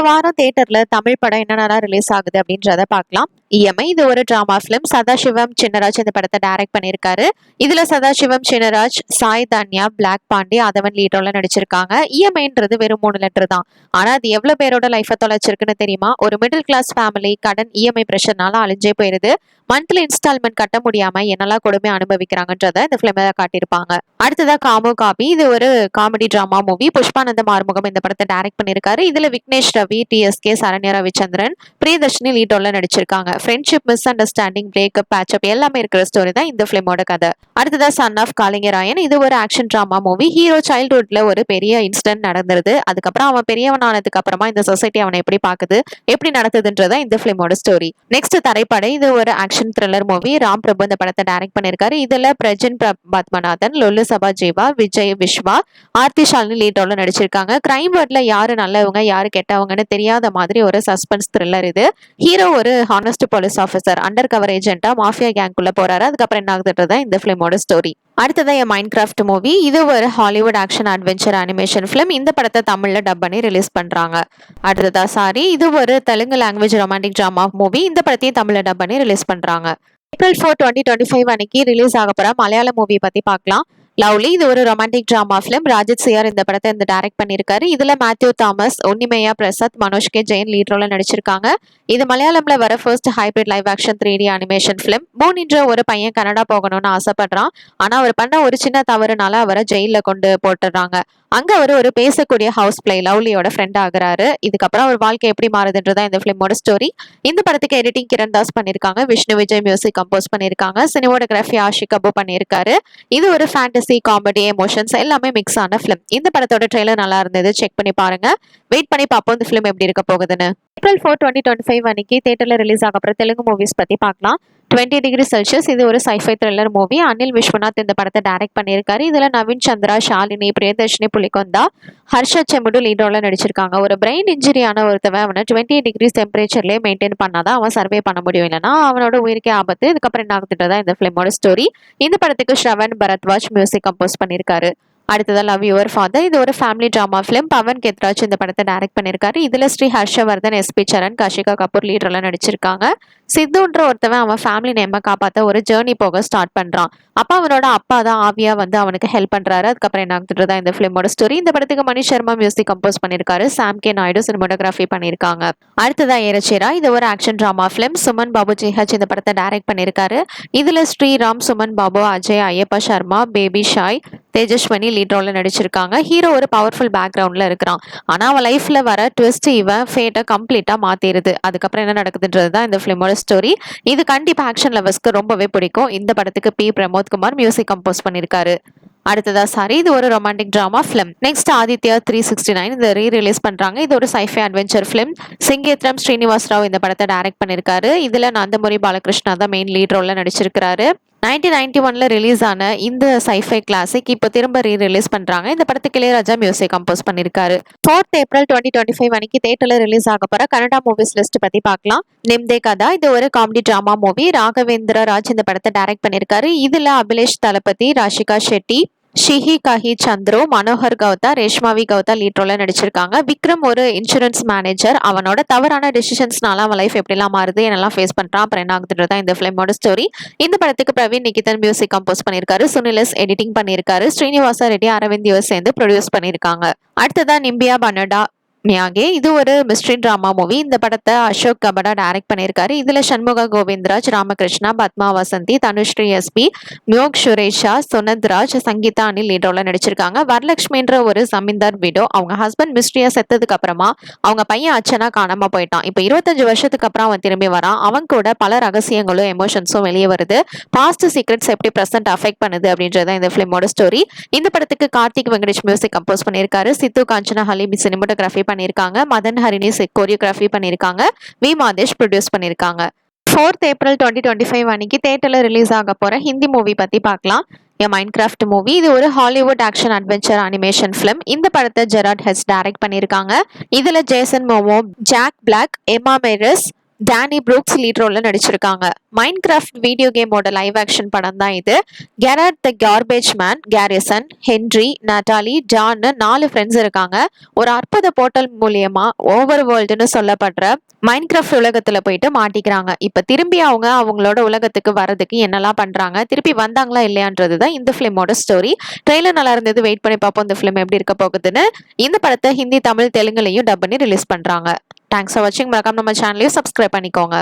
வாரம் தியேட்டர்ல தமிழ் படம் என்னென்னலாம் ரிலீஸ் ஆகுது அப்படின்றத பார்க்கலாம். இஎம்ஐ இது ஒரு டிராமா ஃபிலிம். சதாசிவம் சின்னராஜ் இந்த படத்தை டைரக்ட் பண்ணியிருக்காரு. இதுல சதாசிவம் சின்னராஜ், சாய் தன்யா, பிளாக் பாண்டி, அதவன் லீடோல நடிச்சிருக்காங்க. இஎம்ஐன்றது வெறும் 3 லெட்டர் தான். ஆனா அது எவ்வளவு பேரோட லைஃபை தொலைச்சிருக்குன்னு தெரியுமா? ஒரு மிடில் கிளாஸ் ஃபேமிலி கடன் இஎம்ஐ பிரஷர்னால அழிஞ்சே போயிருது. மந்த்லி இன்ஸ்டால்மெண்ட் கட்ட முடியாம என்னெல்லாம் கொடுமை அனுபவிக்கிறாங்கன்றத இந்த பிலிம்ல காட்டியிருப்பாங்க. அடுத்ததா காமோ காபி இது ஒரு காமெடி டிராமா மூவி. புஷ்பானந்த ஆறுமுகம் இந்த படத்தை டைரக்ட் பண்ணியிருக்காரு. இதுல விக்னேஷ் ரவி, டிஎஸ்கே, சரண்யா ரவிச்சந்திரன், பிரியதர்ஷினி லீடோல நடிச்சிருக்காங்க. ஃப்ரெண்ட்ஷிப், மிஸ் அண்டர்ஸ்டாண்டிங், பிரேக்கப், பேட்சப் எல்லாமே இருக்கிற ஸ்டோரி தான் இந்த பிலிமோட கதை. அடுத்ததா சன் ஆஃப் காளிங்கராயன் இது ஒரு ஆக்ஷன் டிராமா மூவி. ஹீரோ சைல்ட்ஹுட்ல ஒரு பெரிய இன்சிடென்ட் நடந்துருது. அதுக்கப்புறம் அவன் பெரியவனானதுக்கு அப்புறமா இந்த சொசைட்டி அவனை எப்படி பாக்குது, எப்படி நடத்துதுன்றதா இந்த பிலிமோட ஸ்டோரி. நெக்ஸ்ட் தரைப்படை இது ஒரு ஆக்ஷன் த்ரில்லர் மூவி. ராம் பிரபு இந்த படத்தை டைரக்ட் பண்ணிருக்காரு. இதுல பிரஜன் பத்மநாதன், லொல்லு சபா ஜீவா, விஜய் விஸ்வா, ஆர்த்தி ஷாலினி லீடோல நடிச்சிருக்காங்க. கிரைம் வேர்ட்ல யாரு நல்லவங்க யாரு கெட்டவங்கன்னு தெரியாத மாதிரி ஒரு சஸ்பென்ஸ் த்ரில்லர் இது. ஹீரோ ஒரு honest police officer under cover ஏஜென்ட்டா மாஃபியா கேங்குள்ள போறாரு. அதுக்கப்புறம் என்ன ஆகுதுன்றதா இந்த பிலிமோட ஸ்டோரி. அடுத்ததா மைண்ட் கிராஃப்ட் மூவி இது ஒரு Hollywood action adventure animation film. இந்த படத்தை தமிழ்ல டப் பண்ணி ரிலீஸ் பண்றாங்க. அடுத்ததா சாரி இது ஒரு Telugu language romantic drama movie. இந்த படத்தையும் தமிழ்ல டப் பண்ணி ரிலீஸ் பண்றாங்க. ஏப்ரல் 4, 2025 அன்னைக்கு ரிலீஸ் ஆக போற மலையாள மூவி பத்தி பார்க்கலாம். லவ்லி இது ஒரு romantic drama film. Rajith CR இந்த படத்தை டைரக்ட் பண்ணியிருக்காரு. இதுல மேத்யூ தாமஸ், உன்னிமேயா பிரசாத், மனோஜ் கே ஜெயின் லீட் ரோல நடிச்சிருக்காங்க. இது மலையாளம்ல வர first hybrid live action 3D animation film. மூன்ன்ற ஒரு பையன் கனடா போகணும்னு ஆசைப்படுறான். ஆனா அவர் பண்ண ஒரு சின்ன தவறுனால அவரை ஜெயில கொண்டு போட்டுறாங்க. அங்க அவர் ஒரு பேசக்கூடிய ஹவுஸ் பிளே லவ்லியோட ஃப்ரெண்ட் ஆகுறாரு. இதுக்கப்புறம் அவர் வாழ்க்கை எப்படி மாறுதுன்றதா இந்த பிலிமோட ஸ்டோரி. இந்த படத்துக்கு எடிட்டிங் கிரண் தாஸ் பண்ணிருக்காங்க. விஷ்ணு விஜய் மியூசிக் கம்போஸ் பண்ணிருக்காங்க. சினிமோட்டோகிராஃபி ஆஷிக் அபு பண்ணிருக்காரு. இது ஒரு ஃபேண்டசி, காமெடி, எமோஷன்ஸ் எல்லாமே மிக்ஸ் ஆன பிலிம். இந்த படத்தோட ட்ரெய்லர் நல்லா இருந்தது, செக் பண்ணி பாருங்க. வெயிட் பண்ணி பார்ப்போம் இந்த பிலிம் எப்படி இருக்க போகுதுன்னு. ஏப்ரல் 4, 2025 அன்னைக்கு தியேட்டர்ல ரிலீஸ் ஆக போற தெலுங்கு மூவிஸ் பத்தி பார்க்கலாம். 20 டிகிரி செல்சியஸ் இது ஒரு sci-fi thriller movie. Anil Viswanath இந்த படத்தை டைரக்ட் பண்ணியிருக்காரு. இதுல நவீன் சந்திரா, ஷாலினி, பிரியதர்ஷினி புலிகொந்தா, ஹர்ஷ செமுடு லீடோல நடிச்சிருக்காங்க. ஒரு பிரெயின் இன்ஜுரியான ஒருத்தவன் அவனை 20 டிகிரி டெம்பரேச்சர்லயே மெயின்டைன் பண்ணாதான் அவன் சர்வே பண்ண முடியும், இல்லைன்னா அவனோட உயிருக்கே ஆபத்து. இதுக்கப்புறம் என்ன ஆகுதுன்றதா இந்த பிலிமோட ஸ்டோரி. இந்த படத்துக்கு ஸ்ரவன் பரத்வாஜ் மியூசிக் கம்போஸ் பண்ணியிருக்காரு. அடுத்ததா லவ் யுவர் ஃபாதர் இது ஒரு ஃபேமிலி டிராமா பிலிம். பவன் கெத்ராஜ் இந்த படத்தை டைரக்ட் பண்ணியிருக்காரு. இதுல ஸ்ரீ ஹர்ஷவர்தன், எஸ்பி சரண், கஷிகா கபூர் லீடர்ல நடிச்சிருக்காங்க. சித்துன்ற ஒருத்தவன் அவன் ஃபேமிலி நேம காப்பாத்த ஒரு ஜேர்னி போக ஸ்டார்ட் பண்றான். அப்ப அவனோட அப்பா தான் ஆவியா அவனுக்கு ஹெல்ப் பண்றாரு. அதுக்கப்புறம் என்ன ஆகுதுன்றதா இந்த பிலிமோட ஸ்டோரி. இந்த படத்துக்கு மணி சர்மா மியூசிக் கம்போஸ் பண்ணிருக்காரு. சாம் கே நாயுடு சினிமோட்டோகிராஃபி பண்ணிருக்காங்க. அடுத்ததா ஏரச்சேரா இது ஒரு action drama film. Suman Babu GH இந்த படத்தை டைரக்ட் பண்ணிருக்காரு. இதுல ஸ்ரீராம், சுமன் பாபு, அஜய், ஐயப்பா சர்மா, பேபி ஷாய், தேஜஸ்வனி லீட் ரோல்ல நடிச்சிருக்காங்க. ஹீரோ ஒரு பவர்ஃபுல் பேக்ரவுண்ட்ல இருக்கிறான். ஆனா அவன் லைஃப்ல வர ட்விஸ்ட் இவன் ஃபேட்டை கம்ப்ளீட்டா மாத்திருது. அதுக்கப்புறம் என்ன நடக்குதுன்றது தான் இந்த பிலிமோட ஸ்டோரி. இது கண்டிப்பா ஆக்ஷன் லவர்ஸ்க்கு ரொம்பவே பிடிக்கும். இந்த படத்துக்கு பி பிரமோத்குமார் மியூசிக் கம்போஸ் பண்ணிருக்காரு. அடுத்ததா சாரி இது ஒரு romantic drama film. Next Aditya 369 இந்த ரிலீஸ் பண்றாங்க. இது ஒரு sci-fi adventure film. Singeetham Srinivas Rao இந்த படத்தை டைரக்ட் பண்ணிருக்காரு. இதுல நந்தமுரி பாலகிருஷ்ணா தான் மெயின் லீட் ரோல்ல நடிச்சிருக்காரு. 1991 ரிலீஸ் ஆன இந்த சைஃபை கிளாசிக் இப்போ திரும்ப ரிலீஸ் பண்றாங்க. இந்த படத்துக்கு இளையராஜா மியூசிக் கம்போஸ் பண்ணிருக்காரு. 4th ஏப்ரல் 2025 அன்னைக்கு தியேட்டர்ல ரிலீஸ் ஆக போற கன்னடா மூவிஸ் லிஸ்ட் பத்தி பார்க்கலாம். நிம்தே கதா இது ஒரு comedy drama movie. Raghavendra Raj இந்த படத்தை டைரக்ட் பண்ணிருக்காரு. இதுல அபிலேஷ் தளபதி, ராஷிகா ஷெட்டி, ஷிஹி கஹி சந்துரு, மனோகர் கௌதா, ரேஷ்மாவி கௌதா லீட் ரோல்ல நடிச்சிருக்காங்க. விக்ரம் ஒரு இன்சூரன்ஸ் மேனேஜர். அவனோட தவறான டிசிஷன்ஸ்னால அவன் லைஃப் எப்படிலாம் மாறுது, என்னெல்லாம் ஃபேஸ் பண்றான், அப்புறம் என்ன ஆகுதுன்றதா இந்த பிலிமோட ஸ்டோரி. இந்த படத்துக்கு பிரவீன் நிகிதன் மியூசிக் கம்போஸ் பண்ணிருக்காரு. சுனிலஸ் எடிட்டிங் பண்ணிருக்காரு. ஸ்ரீனிவாசா ரெட்டி, அரவிந்த் யுவர் சேர்ந்து ப்ரொடியூஸ் பண்ணிருக்காங்க. அடுத்ததா நிம்பியா பனடா மியாகே இது ஒரு மிஸ்ட்ரி டிராமா மூவி. இந்த படத்தை அசோக் கபடா டைரக்ட் பண்ணியிருக்காரு. இதுல சண்முக கோவிந்தராஜ், ராமகிருஷ்ணா, பத்மா வசந்தி, தனுஸ்ரீ எஸ்பி, மியோக் சுரேஷா, சுனத்ராஜ், சங்கீதா அனில் லீடோல நடிச்சிருக்காங்க. வரலட்சுமின்ற ஒரு ஜமீன்தார் விடோ. அவங்க ஹஸ்பண்ட் மிஸ்ட்ரியா செத்ததுக்கு அப்புறமா அவங்க பையன் அச்சனா காணாம போயிட்டான். இப்ப 25 வருஷத்துக்கு அப்புறம் அவன் திரும்பி வரான். அவன் கூட பல ரகசியங்களும் எமோஷன்ஸும் வெளியே வருது. பாஸ்ட் சீக்ரெட்ஸ் எப்படி பிரசன்ட் அஃபெக்ட் பண்ணுது அப்படின்றத இந்த பிலிமோட ஸ்டோரி. இந்த படத்துக்கு கார்த்திக் வெங்கடேஷ் மியூசிக் கம்போஸ் பண்ணியிருக்காரு. சித்து காஞ்சனா ஹலீம் சினிமோட்டோகிராஃபி பண்ணிருக்காங்க. மதன் ஹரிணி கோரியோகிராஃபி பண்ணிருக்காங்க. வி மாதேஷ் ப்ரொடியூஸ் பண்ணிருக்காங்க. 4th ஏப்ரல் 2025 அன்னைக்கு தியேட்டர்ல ரிலீஸ் ஆக போற ஹிந்தி மூவி பத்தி பார்க்கலாம். மைண்ட் கிராஃப்ட் மூவி இது ஒரு Hollywood action adventure animation film. இந்த படத்தை ஜெராட் ஹெஸ் டைரக்ட் பண்ணிருக்காங்க. இதுல Jason momo, Jack Black, Emma Myers, Danny Brooks lead ரோல்ல நடிச்சிருக்காங்க. மைன்கிராஃப்ட் வீடியோ கேமோட லைவ் ஆக்ஷன் படம் தான் இது. Garrett the garbage man, Garrison, Henry, Natalie, ஜான்னு 4 ஃப்ரெண்ட்ஸ் இருக்காங்க. ஒரு அற்புத போர்ட்டல் மூலியமா ஓவர் வேர்ல்டுன்னு சொல்லப்படுற மைன்கிராஃப்ட் உலகத்துல போயிட்டு மாட்டிக்கிறாங்க. இப்ப திரும்பி அவங்க அவங்களோட உலகத்துக்கு வரதுக்கு என்னெல்லாம் பண்றாங்க, திருப்பி வந்தாங்களா இல்லையான்றது தான் இந்த ஃபிலிமோட ஸ்டோரி. ட்ரெய்லர் நல்லா இருந்தது, வெயிட் பண்ணி பார்ப்போம் இந்த ஃபிலிம் எப்படி இருக்க போகுதுன்னு. இந்த படத்தை ஹிந்தி, தமிழ், தெலுங்குலையும் டப் பண்ணி ரிலீஸ் பண்றாங்க. தேங்க்ஸ் ஃபார் வாட்சிங். மறக்காம நம்ம சேனலையும் சப்ஸ்கிரைப் பண்ணிக்கோங்க.